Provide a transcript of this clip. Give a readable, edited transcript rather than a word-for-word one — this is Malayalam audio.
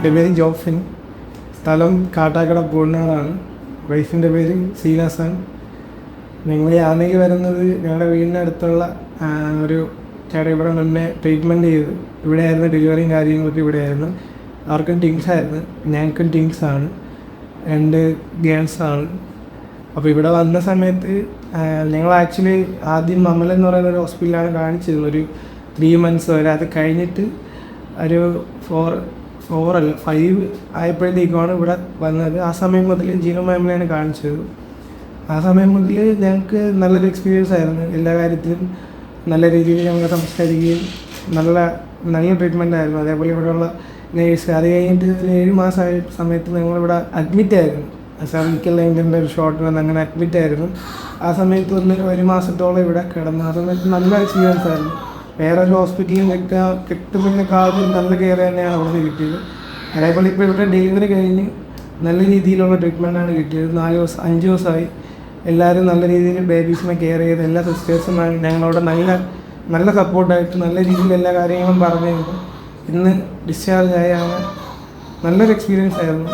എൻ്റെ പേര് ജോഫിൻ, സ്ഥലം കാട്ടാക്കട പൂർണ്ണാടാണ്. വൈഫിൻ്റെ പേര് സീനാസാൻ. ഞങ്ങൾ യാത്രയ്ക്ക് വരുന്നത് ഞങ്ങളുടെ വീടിനടുത്തുള്ള ഒരു ചേട്ടൻ ഇവിടെ മുന്നേ ട്രീറ്റ്മെൻറ്റ് ചെയ്ത് ഇവിടെയായിരുന്നു ഡെലിവറിയും കാര്യങ്ങളൊക്കെ ഇവിടെയായിരുന്നു. അവർക്കും ടിങ്സായിരുന്നു, ഞങ്ങൾക്കും ടിങ്സാണ്, 2 ഗേൾസാണ്. അപ്പോൾ ഇവിടെ വന്ന സമയത്ത് ഞങ്ങൾ ആക്ച്വലി ആദ്യം മമ്മൽ എന്ന് പറയുന്ന ഒരു ഹോസ്പിറ്റലാണ് കാണിച്ചിരുന്നത് ഒരു 3 months വരെ. അത് കഴിഞ്ഞിട്ട് ഒരു 5 ആയപ്പോഴത്തേക്കുമാണ് ഇവിടെ വന്നത്. ആ സമയം മുതൽ ജീനോ മാമിനെയാണ് കാണിച്ചത്. ആ സമയം മുതൽ ഞങ്ങൾക്ക് നല്ലൊരു എക്സ്പീരിയൻസ് ആയിരുന്നു. എല്ലാ കാര്യത്തിലും നല്ല രീതിയിൽ ഞങ്ങൾ സംസാരിക്കുകയും നല്ല ട്രീറ്റ്മെൻ്റ് ആയിരുന്നു. അതേപോലെ ഇവിടെയുള്ള നേഴ്സ്. അത് കഴിഞ്ഞിട്ട് 7 മാസമായ സമയത്ത് ഞങ്ങളിവിടെ അഡ്മിറ്റായിരുന്നു. സർവിക്കൽ ലൈനിൻ്റെ ഒരു ഷോർട്ട് വന്ന് അങ്ങനെ അഡ്മിറ്റായിരുന്നു. ആ സമയത്ത് 1 മാസത്തോളം ഇവിടെ കിടന്നു. ആ സമയത്ത് നല്ല എക്സ്പീരിയൻസ് ആയിരുന്നു. വേറൊരു ഹോസ്പിറ്റലിൽ കിട്ടുന്നതിനേക്കാളും നല്ല കെയർ തന്നെയാണ് അവിടെ കിട്ടിയത്. അതേപോലെ ഇപ്പോൾ ഇവിടെ ഡെലിവറി കഴിഞ്ഞ് നല്ല രീതിയിലുള്ള ട്രീറ്റ്മെൻറ്റാണ് കിട്ടിയത്. 5 ദിവസമായി. എല്ലാവരും നല്ല രീതിയിൽ ബേബീസിനെ കെയർ ചെയ്ത് എല്ലാ സിസ്റ്റേഴ്സും ഞങ്ങളോട് നല്ല സപ്പോർട്ടായിട്ട് നല്ല രീതിയിൽ എല്ലാ കാര്യങ്ങളും പറഞ്ഞു. ഇന്ന് ഡിസ്ചാർജ് ആയാണ്. നല്ലൊരു എക്സ്പീരിയൻസ് ആയിരുന്നു.